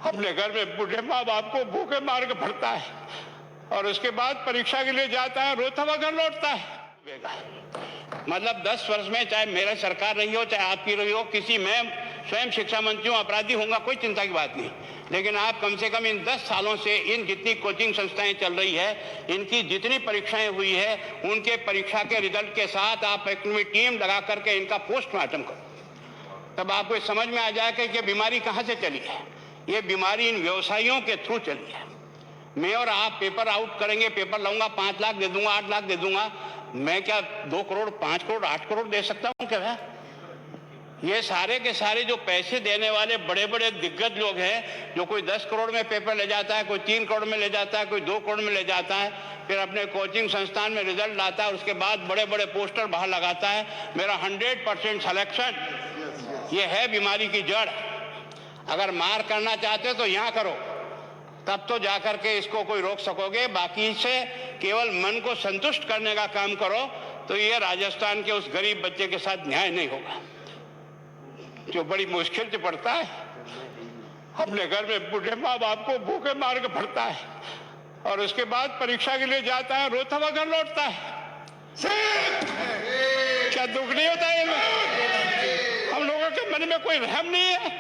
अपने घर में बूढ़े माँ बाप को भूखे मार के पड़ता है और उसके बाद परीक्षा के लिए जाता है, रोता हुआ घर लौटता है। मतलब 10 वर्ष में चाहे मेरा सरकार रही हो चाहे आपकी रही हो, किसी में स्वयं शिक्षा मंत्री हूँ, अपराधी होऊंगा, कोई चिंता की बात नहीं। लेकिन आप कम से कम इन 10 सालों से इन जितनी कोचिंग संस्थाएं चल रही है, इनकी जितनी परीक्षाएं हुई है, उनके परीक्षा के रिजल्ट के साथ आप एक टीम लगा करके इनका पोस्टमार्टम करो, तब आपको समझ में आ जाएगा कि बीमारी कहाँ से चली है। ये बीमारी इन व्यवसायियों के थ्रू चली है। मैं और आप पेपर आउट करेंगे, पेपर लाऊंगा, 5 लाख दे दूंगा, 8 लाख दे दूंगा, मैं क्या 2 करोड़ 5 करोड़ 8 करोड़ दे सकता हूं क्या? ये सारे के सारे जो पैसे देने वाले बड़े बड़े दिग्गज लोग हैं, जो कोई 10 करोड़ में पेपर ले जाता है, कोई 3 करोड़ में ले जाता है, कोई 2 करोड़ में ले जाता है, फिर अपने कोचिंग संस्थान में रिजल्ट लाता है, उसके बाद बड़े बड़े पोस्टर बाहर लगाता है, मेरा 100% सिलेक्शन। ये है बीमारी की जड़। अगर मार करना चाहते हो तो यहाँ करो, तब तो जाकर के इसको कोई रोक सकोगे। बाकी से केवल मन को संतुष्ट करने का काम करो तो ये राजस्थान के उस गरीब बच्चे के साथ न्याय नहीं होगा, जो बड़ी मुश्किल से पढ़ता है, अपने घर में बूढ़े माँ बाप को भूखे मार के पढ़ता है और उसके बाद परीक्षा के लिए जाता है, रोता हुआ घर लौटता है। क्या दुख नहीं होता है? हम लोगों के मन में कोई रहम नहीं है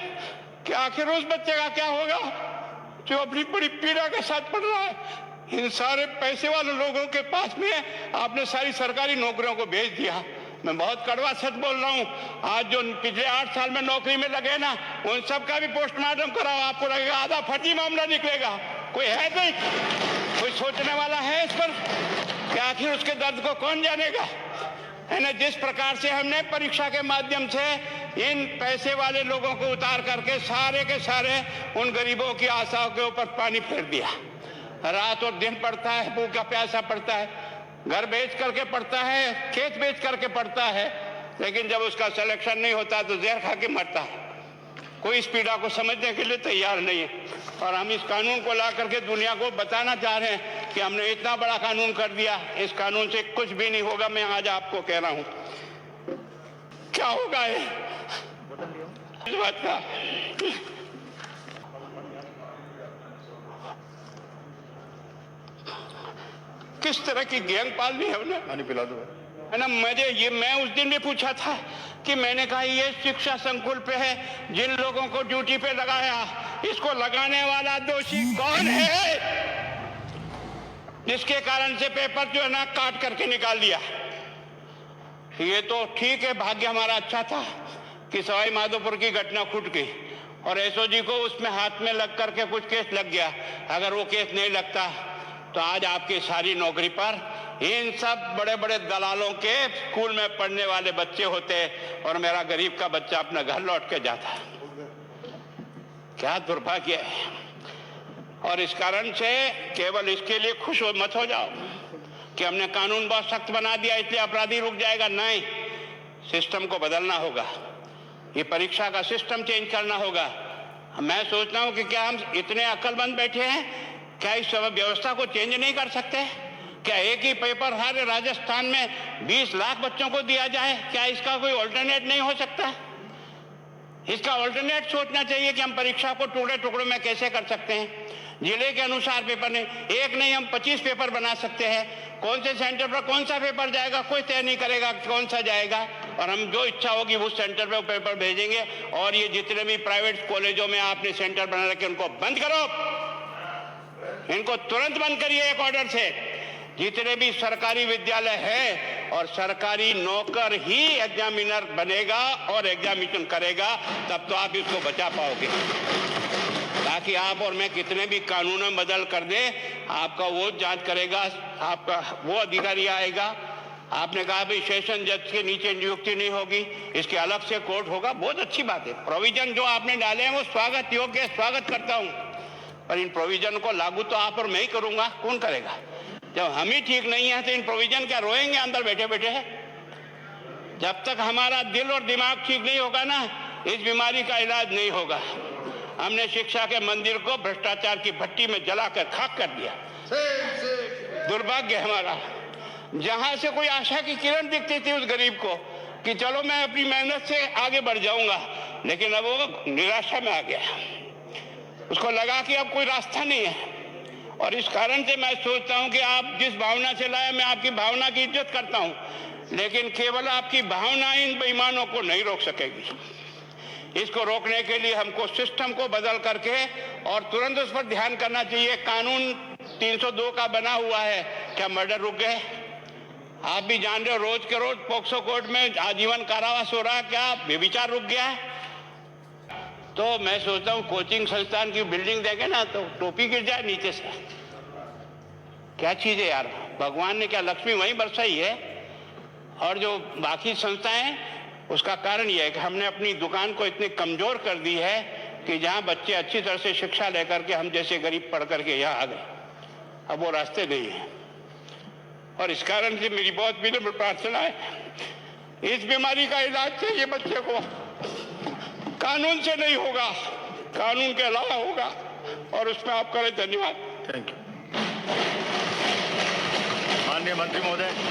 कि आखिर उस बच्चे का क्या होगा जो अपनी बड़ी पीड़ा के साथ पढ़ रहा है। इन सारे पैसे वाले लोगों के पास में आपने सारी सरकारी नौकरियों को भेज दिया। मैं बहुत कड़वा सच बोल रहा हूं, आज जो पिछले 8 साल में नौकरी में लगे ना, उन सब का भी पोस्टमार्टम कराओ, आपको लगेगा आधा फर्जी मामला निकलेगा। कोई है नहीं, कोई सोचने वाला है इस पर कि आखिर उसके दर्द को कौन जानेगा? है ना, जिस प्रकार से हमने परीक्षा के माध्यम से इन पैसे वाले लोगों को उतार करके सारे के सारे उन गरीबों की आशाओं के ऊपर पानी फेर दिया। रात और दिन पड़ता है, भूखा प्यासा पड़ता है, घर बेच करके पढ़ता है, खेत बेच करके पढ़ता है, लेकिन जब उसका सिलेक्शन नहीं होता तो जहर खा के मरता है। कोई इस पीड़ा को समझने के लिए तैयार नहीं है और हम इस कानून को ला करके दुनिया को बताना चाह रहे हैं कि हमने इतना बड़ा कानून कर दिया, इस कानून से कुछ भी नहीं होगा। मैं आज आपको कह रहा हूं क्या होगा ये इस बात का। किस तरह की गैंग पालनी है उन्हें, पानी पिला दो, है ना। मैं उस दिन भी पूछा था कि मैंने कहा ये शिक्षा संकुल पे है, जिन लोगों को ड्यूटी पे लगाया, इसको लगाने वाला दोषी कौन है, जिसके कारण से पेपर जो है ना काट करके निकाल दिया। ये तो ठीक है, भाग्य हमारा अच्छा था कि सवाई माधोपुर की घटना फूट गई और एसओजी को उसमें हाथ में लग करके कुछ केस लग गया। अगर वो केस नहीं लगता तो आज आपकी सारी नौकरी पर इन सब बड़े बड़े दलालों के स्कूल में पढ़ने वाले बच्चे होते और मेरा गरीब का बच्चा अपना घर लौट के जाता। क्या दुर्भाग्य है। और इस कारण से केवल इसके लिए खुश मत हो जाओ कि हमने कानून बहुत सख्त बना दिया इसलिए अपराधी रुक जाएगा। नहीं, सिस्टम को बदलना होगा, ये परीक्षा का सिस्टम चेंज करना होगा। मैं सोचता हूं कि क्या हम इतने अक्लमंद बैठे हैं, क्या इस व्यवस्था को चेंज नहीं कर सकते? क्या एक ही पेपर हर राजस्थान में 20 लाख बच्चों को दिया जाए? क्या इसका कोई ऑल्टरनेट नहीं हो सकता? इसका ऑल्टरनेट सोचना चाहिए कि हम परीक्षा को टुकड़े टुकड़ों में कैसे कर सकते हैं। जिले के अनुसार पेपर नहीं, एक नहीं हम 25 पेपर बना सकते हैं। कौन से सेंटर पर कौन सा पेपर जाएगा कोई तय नहीं करेगा कौन सा जाएगा, और हम जो इच्छा होगी उस सेंटर पे पेपर भेजेंगे। और ये जितने भी प्राइवेट कॉलेजों में आपने सेंटर बना रखे उनको बंद करो, इनको तुरंत बंद करिए एक ऑर्डर से। जितने भी सरकारी विद्यालय है और सरकारी नौकर ही एग्जामिनर बनेगा और एग्जामिनेशन करेगा, तब तो आप इसको बचा पाओगे। ताकि आप और मैं कितने भी कानून बदल कर दे, आपका वो जांच करेगा, आपका वो अधिकारी आएगा। आपने कहा भाई सेशन जज के नीचे नियुक्ति नहीं होगी, इसके अलग से कोर्ट होगा, बहुत अच्छी बात है। प्रोविजन जो आपने डाले हैं वो स्वागत योग्य, स्वागत करता हूं, पर इन प्रोविजन को लागू तो आप और मैं ही करूंगा, कौन करेगा? जब हम ही ठीक नहीं है तो इन प्रोविजन क्या रोएंगे अंदर बैठे बैठे? जब तक हमारा दिल और दिमाग ठीक नहीं होगा ना, इस बीमारी का इलाज नहीं होगा। हमने शिक्षा के मंदिर को भ्रष्टाचार की भट्टी में जलाकर खाक कर दिया। दुर्भाग्य हमारा, जहां से कोई आशा की किरण दिखती थी उस गरीब को कि चलो मैं अपनी मेहनत से आगे बढ़ जाऊंगा, लेकिन अब वो निराशा में आ गया। उसको लगा कि अब कोई रास्ता नहीं है, और इस कारण से मैं सोचता हूं कि आप जिस भावना से लाए, मैं आपकी भावना की इज्जत करता हूं, लेकिन केवल आपकी भावना इन बेईमानों को नहीं रोक सकेगी। इसको रोकने के लिए हमको सिस्टम को बदल करके और तुरंत उस पर ध्यान करना चाहिए। कानून 302 का बना हुआ है, क्या मर्डर रुक गए? आप भी जान रहे हो, रोज के रोज पोक्सो कोर्ट में आजीवन कारावास हो रहा है, क्या व्यभिचार रुक गया है? तो मैं सोचता हूँ कोचिंग संस्थान की बिल्डिंग देखे ना तो टोपी गिर जाए नीचे से। क्या चीज है यार, भगवान ने क्या लक्ष्मी वहीं बरसाई है? और जो बाकी संस्थाएं, उसका कारण यह है कि हमने अपनी दुकान को इतनी कमजोर कर दी है कि जहां बच्चे अच्छी तरह से शिक्षा लेकर के हम जैसे गरीब पढ़ करके यहाँ आ गए, अब वो रास्ते नहीं है। और इस कारण से मेरी बहुत विनम्र प्रार्थना है, इस बीमारी का इलाज चाहिए बच्चे को, कानून से नहीं होगा, कानून के अलावा होगा, और उसमें आपका धन्यवाद। Thank you. माननीय मंत्री महोदय।